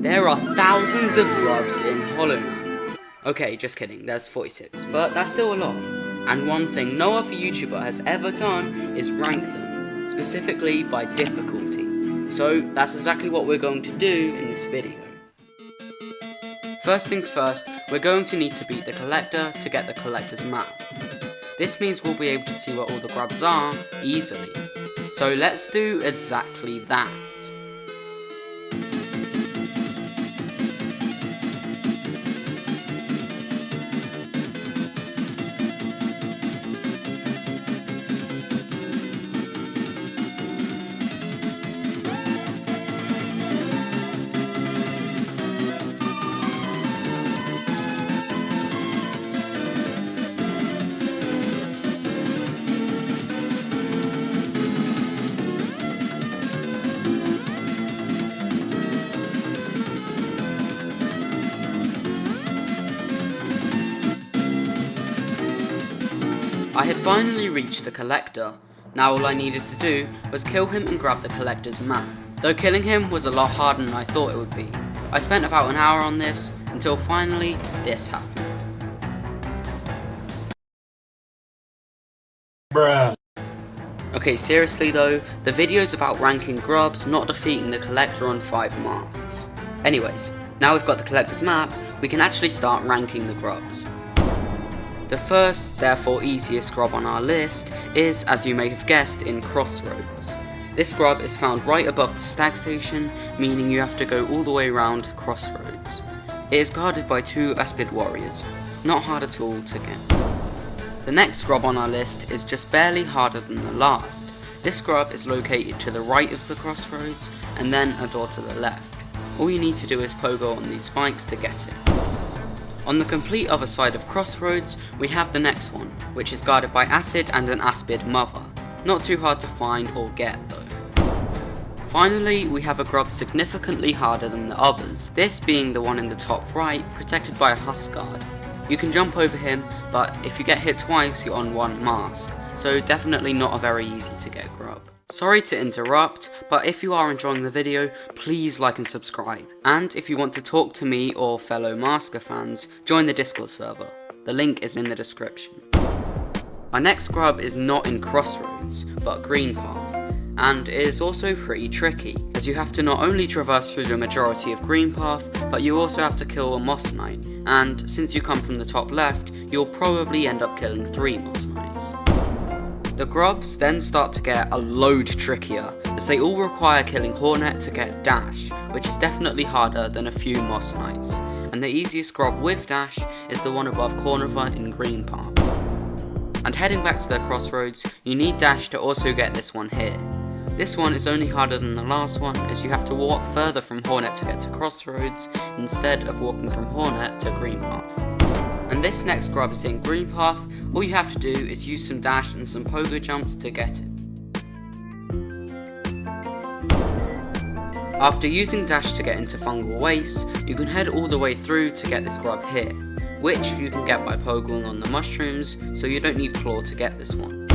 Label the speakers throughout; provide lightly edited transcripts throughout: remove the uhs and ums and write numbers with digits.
Speaker 1: There are thousands of grubs in Hollow Knight. Okay, just kidding, there's 46, but that's still a lot. And one thing no other YouTuber has ever done is rank them, specifically by difficulty. So that's exactly what we're going to do in this video. First things first, we're going to need to beat the collector to get the collector's map. This means we'll be able to see where all the grubs are easily. So let's do exactly that. I had finally reached the collector. Now all I needed to do was kill him and grab the collector's map. Though killing him was a lot harder than I thought it would be. I spent about an hour on this, until finally this happened.
Speaker 2: Bruh.
Speaker 1: Okay, seriously though, the video's about ranking grubs, not defeating the collector on 5 masks. Anyways, now we've got the collector's map, we can actually start ranking the grubs. The first, therefore easiest grub on our list is, as you may have guessed, in Crossroads. This grub is found right above the stag station, meaning you have to go all the way around Crossroads. It is guarded by 2 Aspid warriors, not hard at all to get. The next grub on our list is just barely harder than the last. This grub is located to the right of the Crossroads, and then a door to the left. All you need to do is pogo on these spikes to get it. On the complete other side of Crossroads, we have the next one, which is guarded by Acid and an Aspid mother. Not too hard to find or get though. Finally, we have a grub significantly harder than the others, this being the one in the top right, protected by a husk guard. You can jump over him, but if you get hit twice, you're on 1 mask, so definitely not a very easy to get grub. Sorry to interrupt, but if you are enjoying the video, please like and subscribe. And if you want to talk to me or fellow Masker fans, join the Discord server. The link is in the description. Our next grub is not in Crossroads, but Greenpath, and it is also pretty tricky, as you have to not only traverse through the majority of Greenpath, but you also have to kill a Moss Knight, and since you come from the top left, you'll probably end up killing 3 Moss Knights. The grubs then start to get a load trickier, as they all require killing Hornet to get Dash, which is definitely harder than a few Moss Knights, and the easiest grub with Dash is the one above Corniva in Greenpath. And heading back to the Crossroads, you need Dash to also get this one here. This one is only harder than the last one, as you have to walk further from Hornet to get to Crossroads, instead of walking from Hornet to Greenpath. And this next grub is in Greenpath. All you have to do is use some dash and some pogo jumps to get it. After using dash to get into Fungal waste, you can head all the way through to get this grub here, which you can get by pogoing on the mushrooms, so you don't need claw to get this one.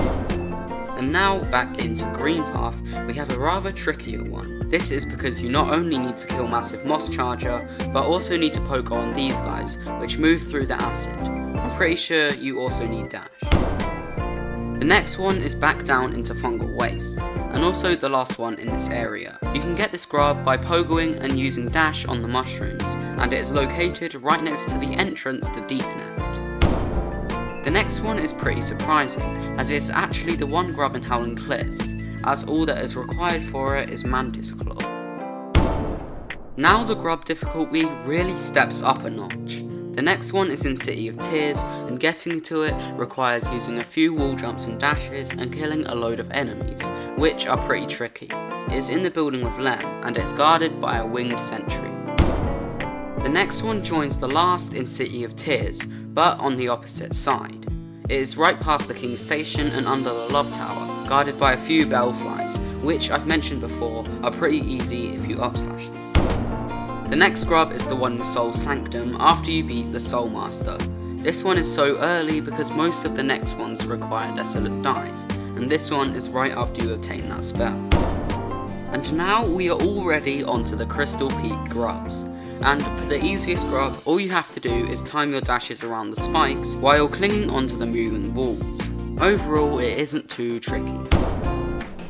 Speaker 1: And now back into Greenpath, we have a rather trickier one. This is because you not only need to kill Massive Moss Charger, but also need to pogo on these guys, which move through the acid. I'm pretty sure you also need dash. The next one is back down into Fungal waste, and also the last one in this area. You can get this grub by pogoing and using dash on the mushrooms, and it is located right next to the entrance to Deepnest. The next one is pretty surprising, as it is actually the one grub in Howling Cliffs, as all that is required for it is Mantis Claw. Now the grub difficulty really steps up a notch. The next one is in City of Tears, and getting to it requires using a few wall jumps and dashes and killing a load of enemies, which are pretty tricky. It is in the building with Lem, and it's guarded by a winged sentry. The next one joins the last in City of Tears, but on the opposite side. It is right past the King's Station and under the Love Tower, guarded by a few bellflies, which I've mentioned before are pretty easy if you upslash them. The next grub is the one in Soul Sanctum after you beat the Soul Master. This one is so early because most of the next ones require Desolate Dive, and this one is right after you obtain that spell. And now we are already onto the Crystal Peak grubs. and for the easiest grub, all you have to do is time your dashes around the spikes while clinging onto the moving walls. Overall, it isn't too tricky.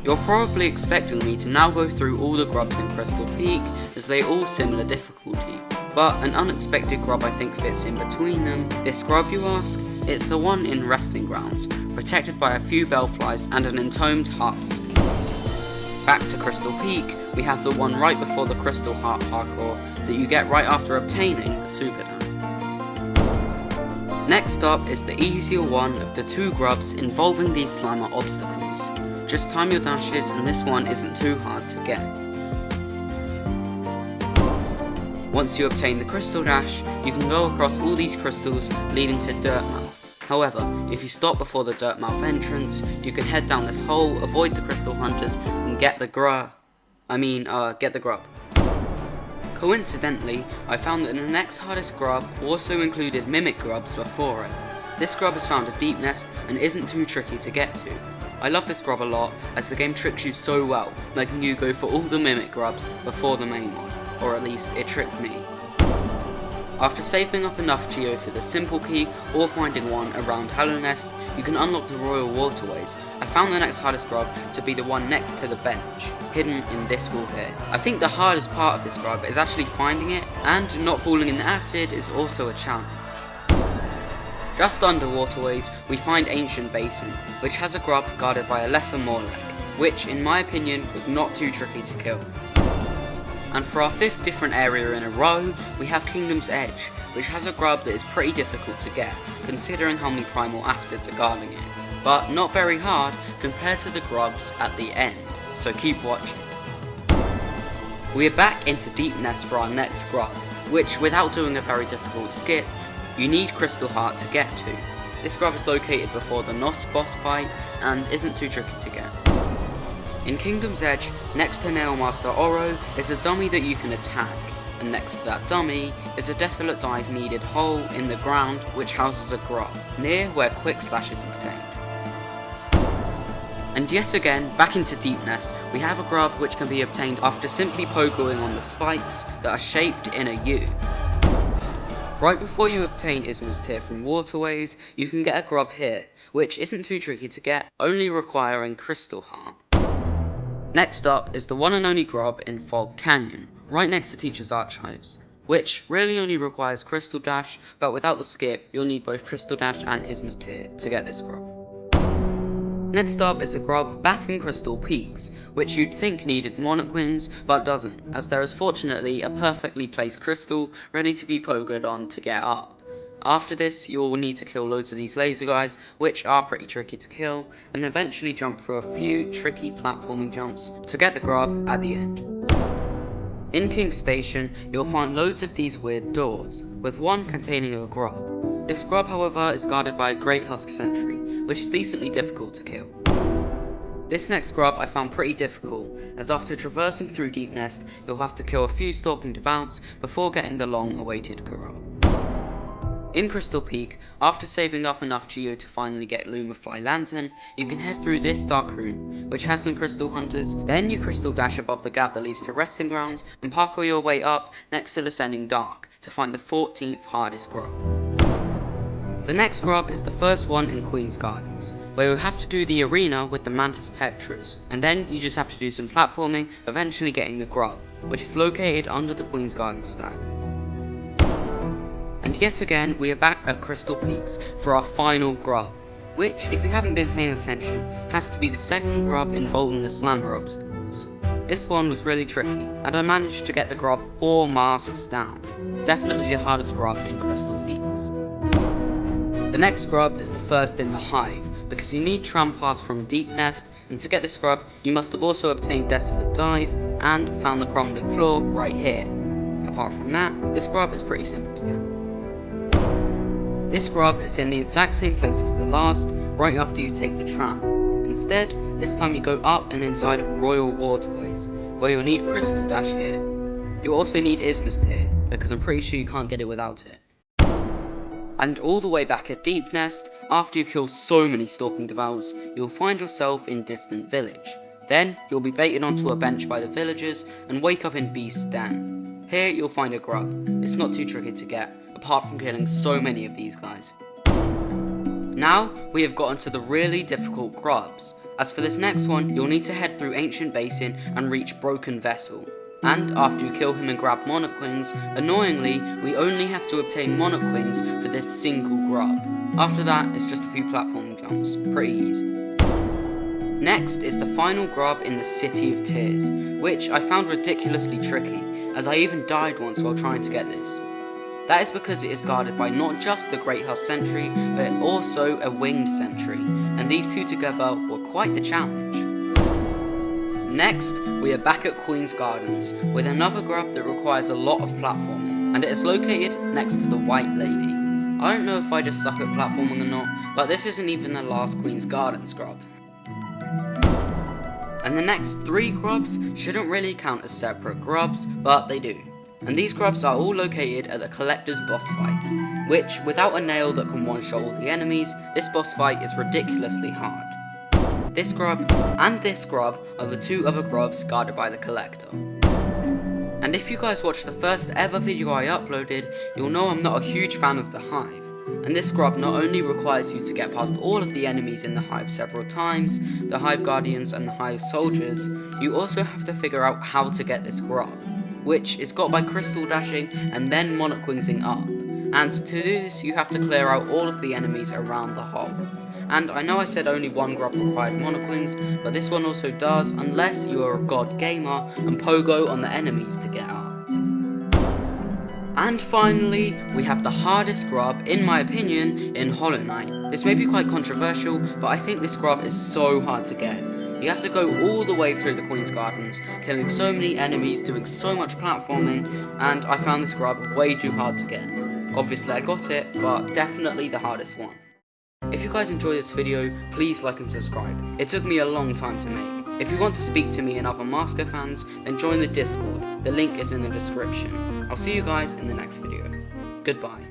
Speaker 1: You're probably expecting me to now go through all the grubs in Crystal Peak, as they all similar difficulty, but an unexpected grub I think fits in between them. This grub, you ask? It's the one in Resting Grounds, protected by a few bellflies and an entombed husk. Back to Crystal Peak, we have the one right before the Crystal Heart parkour that you get right after obtaining the Super Dam. Next up is the easier one of the two grubs involving these slammer obstacles. Just time your dashes and this one isn't too hard to get. Once you obtain the Crystal Dash, you can go across all these crystals leading to Dirtmouth. However, if you stop before the Dirtmouth entrance, you can head down this hole, avoid the Crystal Hunters, and get the grub. Coincidentally, I found that the next hardest grub also included mimic grubs before it. This grub is found at Deepnest and isn't too tricky to get to. I love this grub a lot as the game tricks you so well, making you go for all the mimic grubs before the main one, or at least it tricked me. After saving up enough geo for the simple key or finding one around Hallownest, you can unlock the royal waterways. I found the next hardest grub to be the one next to the bench, hidden in this wall here. I think the hardest part of this grub is actually finding it, and not falling in the acid is also a challenge. Just under waterways, we find Ancient Basin, which has a grub guarded by a lesser Morleg, which in my opinion was not too tricky to kill. And for our 5th different area in a row, we have Kingdom's Edge, which has a grub that is pretty difficult to get, considering how many primal aspids are guarding it, but not very hard compared to the grubs at the end, so keep watching. We are back into Deepnest for our next grub, which without doing a very difficult skip, you need Crystal Heart to get to. This grub is located before the Nos boss fight, and isn't too tricky to get. In Kingdom's Edge, next to Nailmaster Oro is a dummy that you can attack, and next to that dummy is a desolate dive needed hole in the ground which houses a grub, near where Quick Slash is obtained. And yet again, back into Deepnest, we have a grub which can be obtained after simply pogoing on the spikes that are shaped in a U. Right before you obtain Isma's Tear from Waterways, you can get a grub here, which isn't too tricky to get, only requiring Crystal Heart. Next up is the one and only grub in Fog Canyon, right next to Teacher's Archives, which really only requires Crystal Dash, but without the skip, you'll need both Crystal Dash and Isma's Tear to get this grub. Next up is a grub back in Crystal Peaks, which you'd think needed Monarch Wings, but doesn't, as there is fortunately a perfectly placed crystal ready to be pogoed on to get up. After this, you will need to kill loads of these laser guys, which are pretty tricky to kill, and eventually jump through a few tricky platforming jumps to get the grub at the end. In King's Station, you'll find loads of these weird doors, with one containing a grub. This grub, however, is guarded by a Great Husk Sentry, which is decently difficult to kill. This next grub I found pretty difficult, as after traversing through Deepnest, you'll have to kill a few stalking devoutes before getting the long-awaited grub. In Crystal Peak, after saving up enough geo to finally get Lumafly Lantern, you can head through this dark room, which has some Crystal Hunters, then you Crystal Dash above the gap that leads to Resting Grounds, and parkour your way up next to Descending Dark, to find the 14th hardest grub. The next grub is the first one in Queen's Gardens, where you have to do the arena with the Mantis Pectras, and then you just have to do some platforming, eventually getting the grub, which is located under the Queen's Garden stack. And yet again, we are back at Crystal Peaks for our final grub, which, if you haven't been paying attention, has to be the second grub involving the slammer obstacles. This one was really tricky, and I managed to get the grub 4 masks down. Definitely the hardest grub in Crystal Peaks. The next grub is the first in the hive, because you need Trampass from Deepnest, and to get this grub, you must have also obtained Desolate Dive, and found the crumbling floor right here. Apart from that, this grub is pretty simple to get. This grub is in the exact same place as the last, right after you take the tram. Instead, this time you go up and inside of Royal Waterways, where you'll need Crystal Dash here. You'll also need Isma's Tear, because I'm pretty sure you can't get it without it. And all the way back at Deepnest, after you kill so many stalking devours, you'll find yourself in Distant Village. Then, you'll be baited onto a bench by the villagers, and wake up in Beast's Den. Here you'll find a grub. It's not too tricky to get, apart from killing so many of these guys. Now we have gotten to the really difficult grubs. As for this next one, you'll need to head through Ancient Basin and reach Broken Vessel. And after you kill him and grab monarch wings, annoyingly, we only have to obtain monarch wings for this single grub. After that, it's just a few platform jumps. Pretty easy. Next is the final grub in the City of Tears, which I found ridiculously tricky, as I even died once while trying to get this. That is because it is guarded by not just the Great House Sentry, but also a winged sentry, and these two together were quite the challenge. Next, we are back at Queen's Gardens, with another grub that requires a lot of platforming, and it is located next to the White Lady. I don't know if I just suck at platforming or not, but this isn't even the last Queen's Gardens grub. And the next 3 grubs shouldn't really count as separate grubs, but they do. And these grubs are all located at the Collector's boss fight, which, without a nail that can one-shot all the enemies, this boss fight is ridiculously hard. This grub and this grub are the 2 other grubs guarded by the Collector. And if you guys watched the first ever video I uploaded, you'll know I'm not a huge fan of the hive. And this grub not only requires you to get past all of the enemies in the hive several times, the hive guardians and the hive soldiers, you also have to figure out how to get this grub, which is got by crystal dashing and then monarch wingsing up. And to do this you have to clear out all of the enemies around the hole. And I know I said only one grub required monarch wings, but this one also does, unless you are a god gamer and pogo on the enemies to get up. And finally, we have the hardest grub, in my opinion, in Hollow Knight. This may be quite controversial, but I think this grub is so hard to get. You have to go all the way through the Queen's Gardens, killing so many enemies, doing so much platforming, and I found this grub way too hard to get. Obviously I got it, but definitely the hardest one. If you guys enjoyed this video, please like and subscribe. It took me a long time to make. If you want to speak to me and other Masker fans, then join the Discord. The link is in the description. I'll see you guys in the next video. Goodbye.